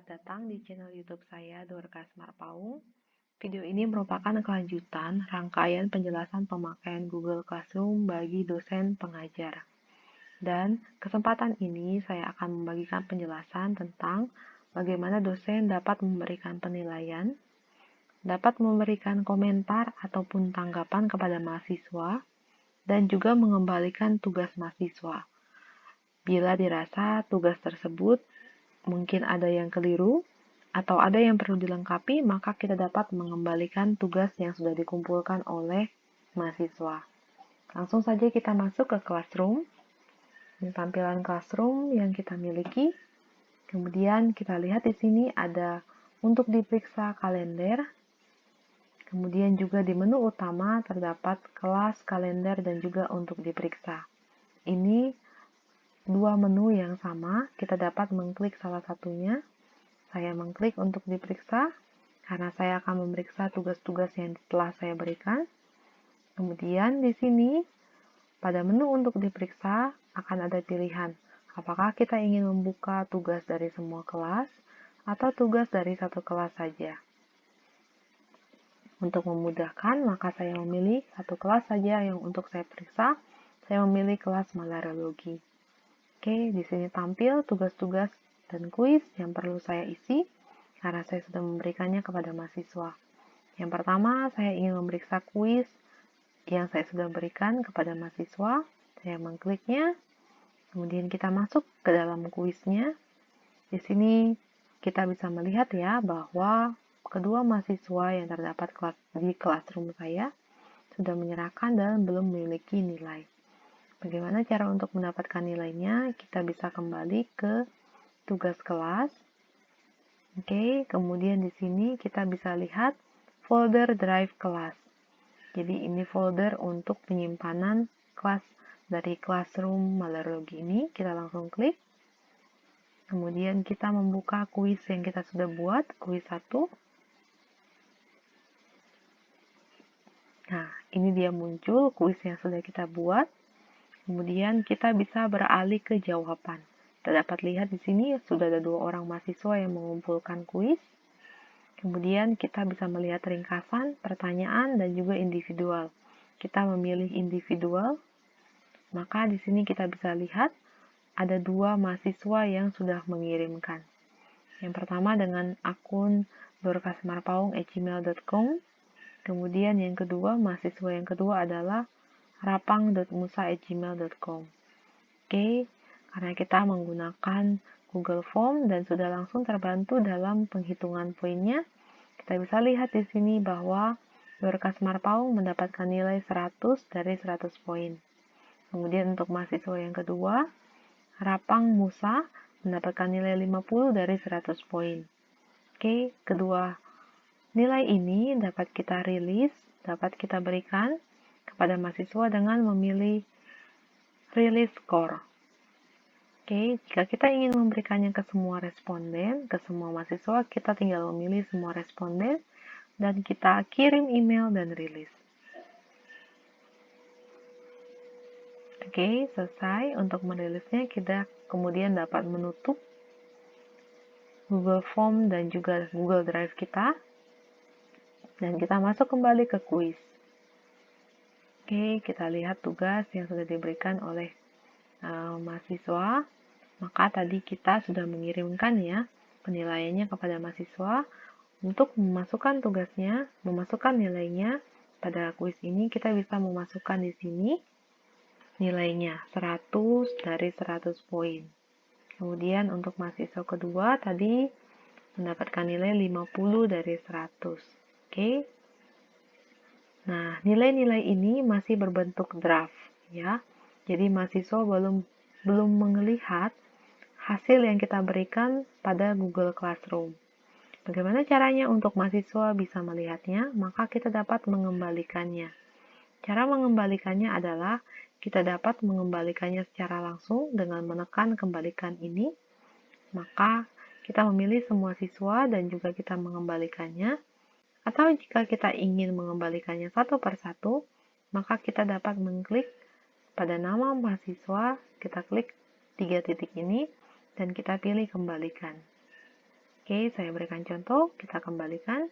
datang di channel YouTube saya, Dorcas Marpaung. Video ini merupakan kelanjutan rangkaian penjelasan pemakaian Google Classroom bagi dosen pengajar. Dan kesempatan ini saya akan membagikan penjelasan tentang bagaimana dosen dapat memberikan penilaian, dapat memberikan komentar ataupun tanggapan kepada mahasiswa, dan juga mengembalikan tugas mahasiswa. Bila dirasa tugas tersebut mungkin ada yang keliru, atau ada yang perlu dilengkapi, maka kita dapat mengembalikan tugas yang sudah dikumpulkan oleh mahasiswa. Langsung saja kita masuk ke Classroom. Ini tampilan Classroom yang kita miliki. Kemudian kita lihat di sini ada untuk diperiksa kalender. Kemudian juga di menu utama terdapat kelas, kalender, dan juga untuk diperiksa. Ini dua menu yang sama, kita dapat mengklik salah satunya. Saya mengklik untuk diperiksa, karena saya akan memeriksa tugas-tugas yang telah saya berikan. Kemudian di sini, pada menu untuk diperiksa, akan ada pilihan. Apakah kita ingin membuka tugas dari semua kelas, atau tugas dari satu kelas saja. Untuk memudahkan, maka saya memilih satu kelas saja yang untuk saya periksa. Saya memilih kelas Malarologi. Oke, di sini tampil tugas-tugas dan kuis yang perlu saya isi karena saya sudah memberikannya kepada mahasiswa. Yang pertama, saya ingin memeriksa kuis yang saya sudah berikan kepada mahasiswa. Saya mengkliknya, kemudian kita masuk ke dalam kuisnya. Di sini kita bisa melihat ya bahwa kedua mahasiswa yang terdapat di Classroom saya sudah menyerahkan dan belum memiliki nilai. Bagaimana cara untuk mendapatkan nilainya? Kita bisa kembali ke tugas kelas. Oke, kemudian di sini kita bisa lihat folder drive kelas. Jadi ini folder untuk penyimpanan kelas dari Classroom Malarologi ini. Kita langsung klik. Kemudian kita membuka kuis yang kita sudah buat, kuis 1. Nah, ini dia muncul kuis yang sudah kita buat. Kemudian kita bisa beralih ke jawaban. Kita dapat lihat di sini sudah ada 2 orang mahasiswa yang mengumpulkan kuis. Kemudian kita bisa melihat ringkasan, pertanyaan, dan juga individual. Kita memilih individual, maka di sini kita bisa lihat ada 2 mahasiswa yang sudah mengirimkan. Yang pertama dengan akun dorcasmarpaung@gmail.com. Kemudian yang kedua, mahasiswa yang kedua adalah rapang.musa@gmail.com. Oke, karena kita menggunakan Google Form dan sudah langsung terbantu dalam penghitungan poinnya, kita bisa lihat di sini bahwa Dorcas Marpaung mendapatkan nilai 100 dari 100 poin. Kemudian untuk mahasiswa yang kedua, Rapang Musa mendapatkan nilai 50 dari 100 poin. Oke, kedua nilai ini dapat kita rilis, dapat kita berikan kepada mahasiswa dengan memilih release score. Oke, jika kita ingin memberikannya ke semua responden, ke semua mahasiswa, kita tinggal memilih semua responden dan kita kirim email dan rilis. Oke, selesai. Untuk merilisnya, kita kemudian dapat menutup Google Form dan juga Google Drive kita. Dan kita masuk kembali ke kuis. Oke, kita lihat tugas yang sudah diberikan oleh mahasiswa. Maka tadi kita sudah mengirimkan ya penilaiannya kepada mahasiswa. Untuk memasukkan tugasnya, memasukkan nilainya pada kuis ini, kita bisa memasukkan di sini nilainya 100 dari 100 poin. Kemudian untuk mahasiswa kedua tadi mendapatkan nilai 50 dari 100. Oke. Nah, nilai-nilai ini masih berbentuk draft ya. Jadi mahasiswa belum melihat hasil yang kita berikan pada Google Classroom. Bagaimana caranya untuk mahasiswa bisa melihatnya? Maka kita dapat mengembalikannya. Cara mengembalikannya adalah kita dapat mengembalikannya secara langsung dengan menekan kembalikan ini. Maka kita memilih semua siswa dan juga kita mengembalikannya. Atau jika kita ingin mengembalikannya satu persatu, maka kita dapat mengklik pada nama mahasiswa, kita klik 3 titik ini, dan kita pilih kembalikan. Oke, saya berikan contoh, kita kembalikan.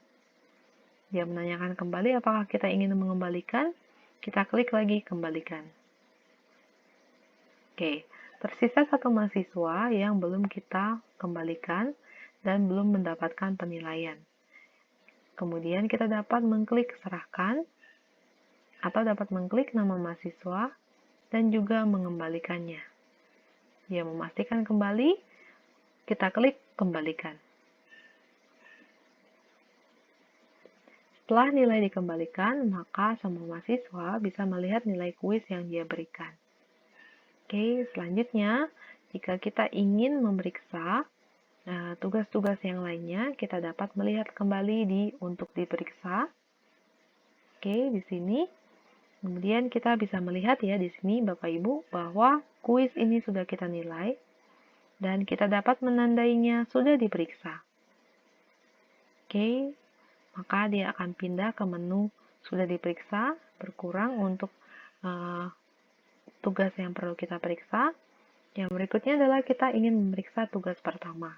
Dia menanyakan kembali apakah kita ingin mengembalikan. Kita klik lagi kembalikan. Oke, tersisa satu mahasiswa yang belum kita kembalikan dan belum mendapatkan penilaian. Kemudian kita dapat mengklik serahkan atau dapat mengklik nama mahasiswa dan juga mengembalikannya. Dia memastikan kembali, kita klik kembalikan. Setelah nilai dikembalikan, maka semua mahasiswa bisa melihat nilai kuis yang dia berikan. Oke, selanjutnya, jika kita ingin memeriksa tugas-tugas yang lainnya, kita dapat melihat kembali untuk diperiksa. Oke, di sini. Kemudian kita bisa melihat ya di sini Bapak Ibu bahwa kuis ini sudah kita nilai dan kita dapat menandainya sudah diperiksa. Oke, maka dia akan pindah ke menu sudah diperiksa, berkurang untuk tugas yang perlu kita periksa. Yang berikutnya adalah kita ingin memeriksa tugas pertama.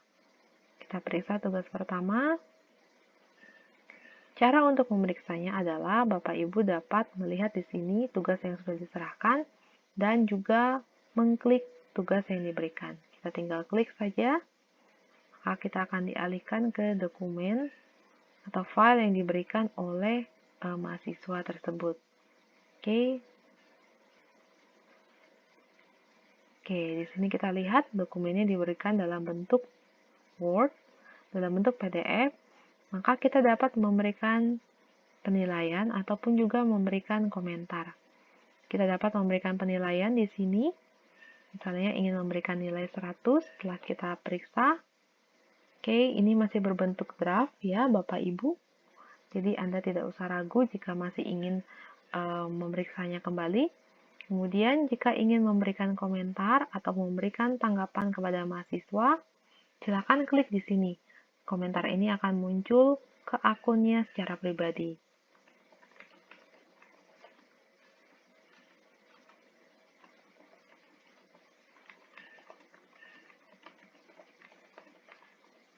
Kita periksa tugas pertama. Cara untuk memeriksanya adalah Bapak Ibu dapat melihat di sini tugas yang sudah diserahkan dan juga mengklik tugas yang diberikan. Kita tinggal klik saja, maka kita akan dialihkan ke dokumen atau file yang diberikan oleh mahasiswa tersebut. Oke. Oke, di sini kita lihat dokumennya diberikan dalam bentuk Word, dalam bentuk PDF, maka kita dapat memberikan penilaian ataupun juga memberikan komentar. Kita dapat memberikan penilaian di sini, misalnya ingin memberikan nilai 100 setelah kita periksa. Oke, ini masih berbentuk draft ya Bapak Ibu. Jadi Anda tidak usah ragu jika masih ingin memeriksanya kembali. Kemudian jika ingin memberikan komentar atau memberikan tanggapan kepada mahasiswa, silakan klik di sini. Komentar ini akan muncul ke akunnya secara pribadi.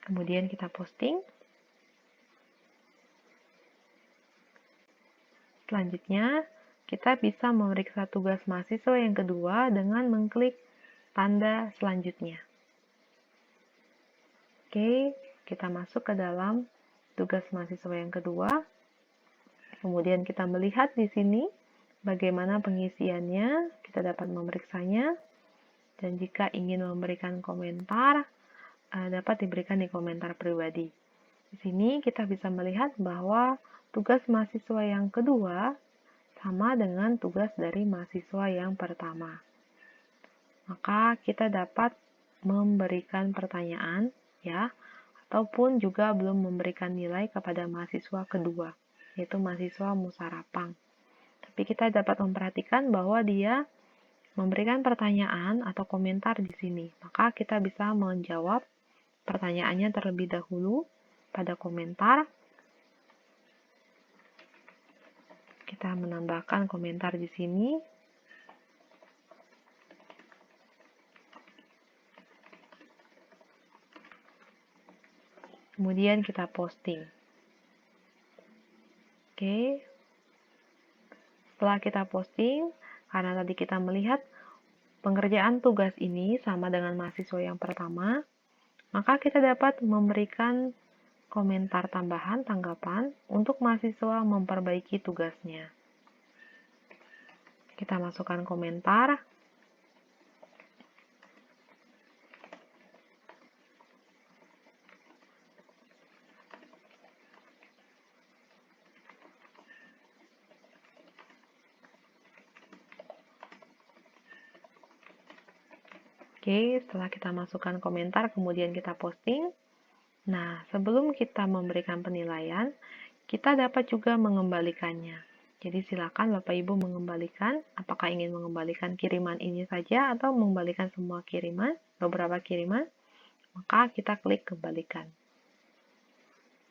Kemudian kita posting. Selanjutnya, kita bisa memeriksa tugas mahasiswa yang kedua dengan mengklik tanda selanjutnya. Oke, kita masuk ke dalam tugas mahasiswa yang kedua. Kemudian kita melihat di sini bagaimana pengisiannya, kita dapat memeriksanya. Dan jika ingin memberikan komentar, dapat diberikan di komentar pribadi. Di sini kita bisa melihat bahwa tugas mahasiswa yang kedua sama dengan tugas dari mahasiswa yang pertama. Maka kita dapat memberikan pertanyaan ya, ataupun juga belum memberikan nilai kepada mahasiswa kedua, yaitu mahasiswa Musarapang. Tapi kita dapat memperhatikan bahwa dia memberikan pertanyaan atau komentar di sini. Maka kita bisa menjawab pertanyaannya terlebih dahulu pada komentar. Kita menambahkan komentar di sini. Kemudian kita posting. Oke. Setelah kita posting, karena tadi kita melihat pengerjaan tugas ini sama dengan mahasiswa yang pertama, maka kita dapat memberikan komentar tambahan, tanggapan, untuk mahasiswa memperbaiki tugasnya. Kita masukkan komentar. Oke, setelah kita masukkan komentar, kemudian kita posting. Nah, sebelum kita memberikan penilaian, kita dapat juga mengembalikannya. Jadi silakan Bapak Ibu mengembalikan, apakah ingin mengembalikan kiriman ini saja atau mengembalikan semua kiriman, beberapa kiriman, maka kita klik kembalikan.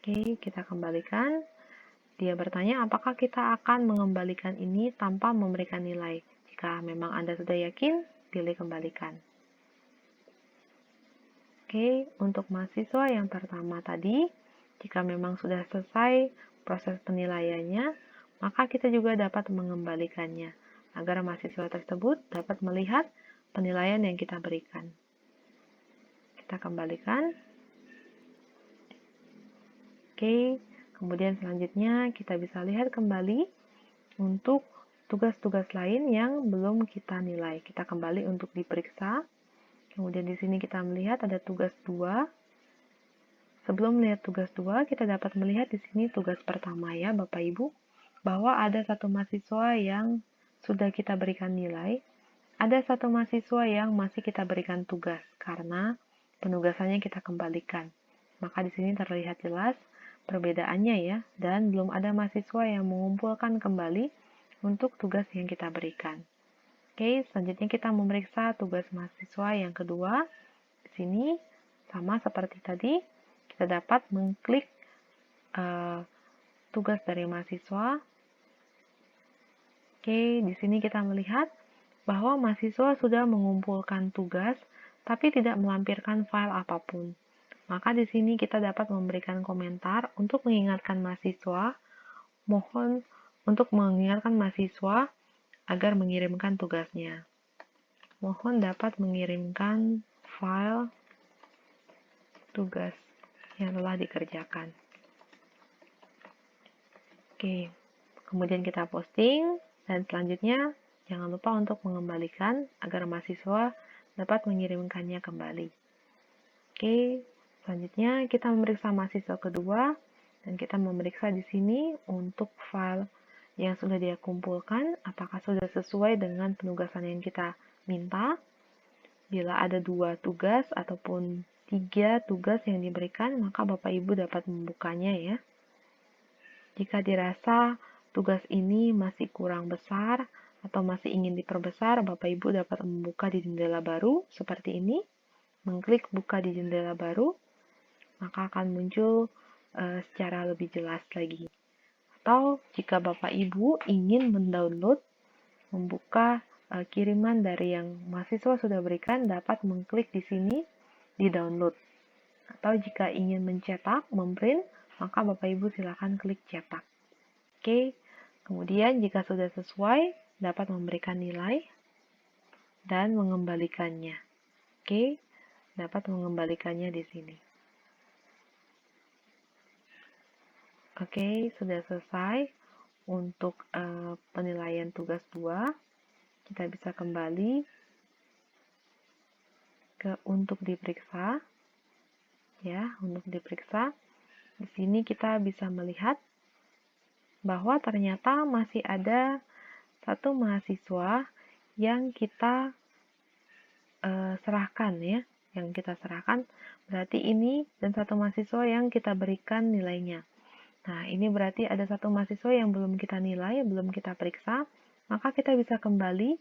Oke, kita kembalikan. Dia bertanya apakah kita akan mengembalikan ini tanpa memberikan nilai. Jika memang Anda sudah yakin, pilih kembalikan. Oke, untuk mahasiswa yang pertama tadi, jika memang sudah selesai proses penilaiannya, maka kita juga dapat mengembalikannya, agar mahasiswa tersebut dapat melihat penilaian yang kita berikan. Kita kembalikan. Oke, kemudian selanjutnya kita bisa lihat kembali untuk tugas-tugas lain yang belum kita nilai. Kita kembali untuk diperiksa. Kemudian di sini kita melihat ada tugas 2. Sebelum melihat tugas 2, kita dapat melihat di sini tugas pertama ya, Bapak Ibu, bahwa ada satu mahasiswa yang sudah kita berikan nilai, ada satu mahasiswa yang masih kita berikan tugas karena penugasannya kita kembalikan. Maka di sini terlihat jelas perbedaannya ya, dan belum ada mahasiswa yang mengumpulkan kembali untuk tugas yang kita berikan. Oke, selanjutnya kita memeriksa tugas mahasiswa yang kedua. Di sini sama seperti tadi, kita dapat mengklik tugas dari mahasiswa. Oke, di sini kita melihat bahwa mahasiswa sudah mengumpulkan tugas, tapi tidak melampirkan file apapun. Maka di sini kita dapat memberikan komentar untuk mengingatkan mahasiswa, mohon untuk mengingatkan mahasiswa agar mengirimkan tugasnya. Mohon dapat mengirimkan file tugas yang telah dikerjakan. Oke, kemudian kita posting, dan selanjutnya jangan lupa untuk mengembalikan agar mahasiswa dapat mengirimkannya kembali. Oke, selanjutnya kita memeriksa mahasiswa kedua, dan kita memeriksa di sini untuk file yang sudah dia kumpulkan, apakah sudah sesuai dengan penugasan yang kita minta. Bila ada 2 tugas ataupun 3 tugas yang diberikan, maka Bapak Ibu dapat membukanya ya. Jika dirasa tugas ini masih kurang besar atau masih ingin diperbesar, Bapak Ibu dapat membuka di jendela baru seperti ini, mengklik buka di jendela baru, maka akan muncul secara lebih jelas lagi. Atau jika Bapak Ibu ingin mendownload, membuka kiriman dari yang mahasiswa sudah berikan, dapat mengklik di sini di download. Atau jika ingin mencetak, memprint, maka Bapak Ibu silakan klik cetak. Oke, kemudian jika sudah sesuai, dapat memberikan nilai dan mengembalikannya. Oke, dapat mengembalikannya di sini. Oke, sudah selesai untuk penilaian tugas 2. Kita bisa kembali ke untuk diperiksa. Ya, untuk diperiksa. Di sini kita bisa melihat bahwa ternyata masih ada satu mahasiswa yang kita serahkan ya, yang kita serahkan berarti ini, dan satu mahasiswa yang kita berikan nilainya. Nah, ini berarti ada satu mahasiswa yang belum kita nilai, belum kita periksa, maka kita bisa kembali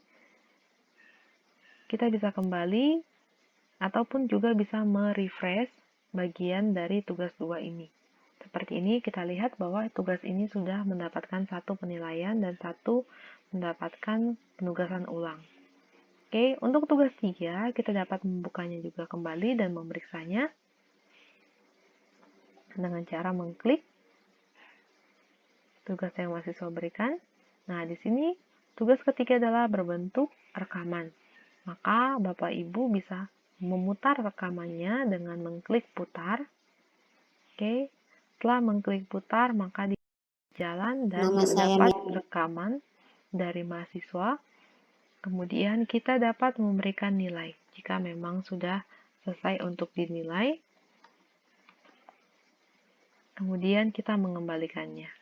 ataupun juga bisa merefresh bagian dari tugas 2 ini. Seperti ini kita lihat bahwa tugas ini sudah mendapatkan 1 penilaian dan 1 mendapatkan penugasan ulang. Oke, untuk tugas 3 kita dapat membukanya juga kembali dan memeriksanya dengan cara mengklik tugas yang mahasiswa berikan. Nah, di sini tugas ketiga adalah berbentuk rekaman. Maka Bapak Ibu bisa memutar rekamannya dengan mengklik putar. Oke, setelah mengklik putar, maka di jalan dan terdapat rekaman dari mahasiswa. Kemudian kita dapat memberikan nilai jika memang sudah selesai untuk dinilai. Kemudian kita mengembalikannya.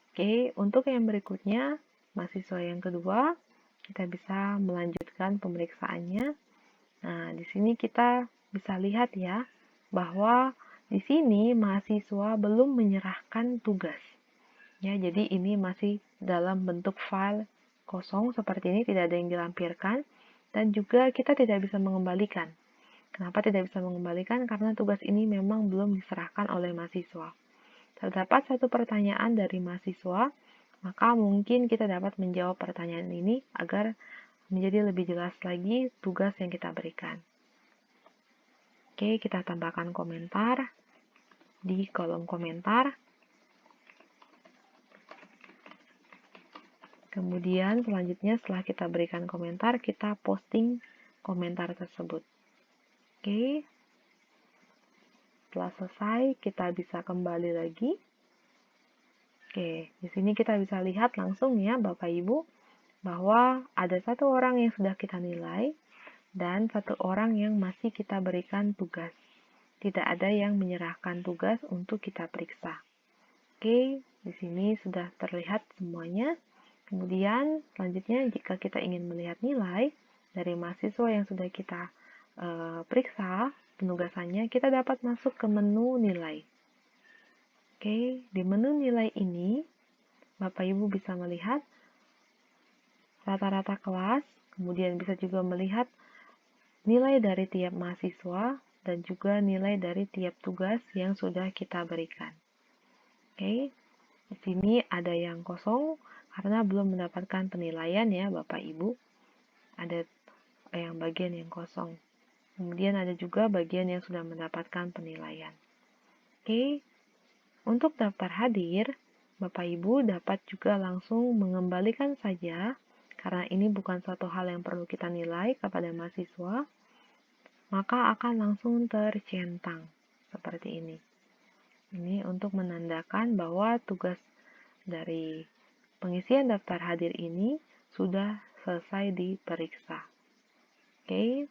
Oke, untuk yang berikutnya, mahasiswa yang kedua, kita bisa melanjutkan pemeriksaannya. Nah, di sini kita bisa lihat ya, bahwa di sini mahasiswa belum menyerahkan tugas. Ya, jadi ini masih dalam bentuk file kosong seperti ini, tidak ada yang dilampirkan, dan juga kita tidak bisa mengembalikan. Kenapa tidak bisa mengembalikan? Karena tugas ini memang belum diserahkan oleh mahasiswa. Terdapat satu pertanyaan dari mahasiswa, maka mungkin kita dapat menjawab pertanyaan ini agar menjadi lebih jelas lagi tugas yang kita berikan. Oke, kita tambahkan komentar di kolom komentar. Kemudian selanjutnya setelah kita berikan komentar, kita posting komentar tersebut. Oke. Setelah selesai, kita bisa kembali lagi. Oke, di sini kita bisa lihat langsung ya Bapak Ibu, bahwa ada satu orang yang sudah kita nilai dan satu orang yang masih kita berikan tugas. Tidak ada yang menyerahkan tugas untuk kita periksa. Oke, di sini sudah terlihat semuanya. Kemudian, selanjutnya jika kita ingin melihat nilai dari mahasiswa yang sudah kita periksa penugasannya, kita dapat masuk ke menu nilai. Oke, di menu nilai ini, Bapak Ibu bisa melihat rata-rata kelas, kemudian bisa juga melihat nilai dari tiap mahasiswa, dan juga nilai dari tiap tugas yang sudah kita berikan. Oke, di sini ada yang kosong karena belum mendapatkan penilaian ya Bapak Ibu. Ada yang bagian yang kosong. Kemudian ada juga bagian yang sudah mendapatkan penilaian. Oke, untuk daftar hadir, Bapak Ibu dapat juga langsung mengembalikan saja, karena ini bukan suatu hal yang perlu kita nilai kepada mahasiswa, maka akan langsung tercentang seperti ini. Ini untuk menandakan bahwa tugas dari pengisian daftar hadir ini sudah selesai diperiksa. Oke,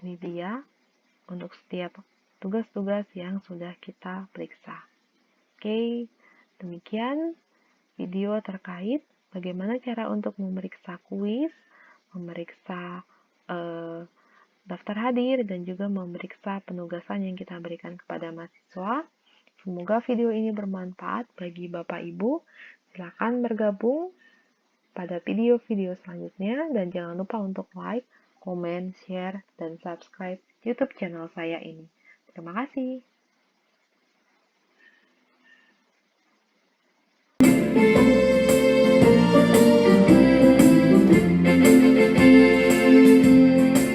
ini dia untuk setiap tugas-tugas yang sudah kita periksa. Oke, demikian video terkait bagaimana cara untuk memeriksa kuis, memeriksa daftar hadir, dan juga memeriksa penugasan yang kita berikan kepada mahasiswa. Semoga video ini bermanfaat bagi Bapak Ibu. Silakan bergabung pada video-video selanjutnya, dan jangan lupa untuk like, komen, share, dan subscribe YouTube channel saya ini. Terima kasih.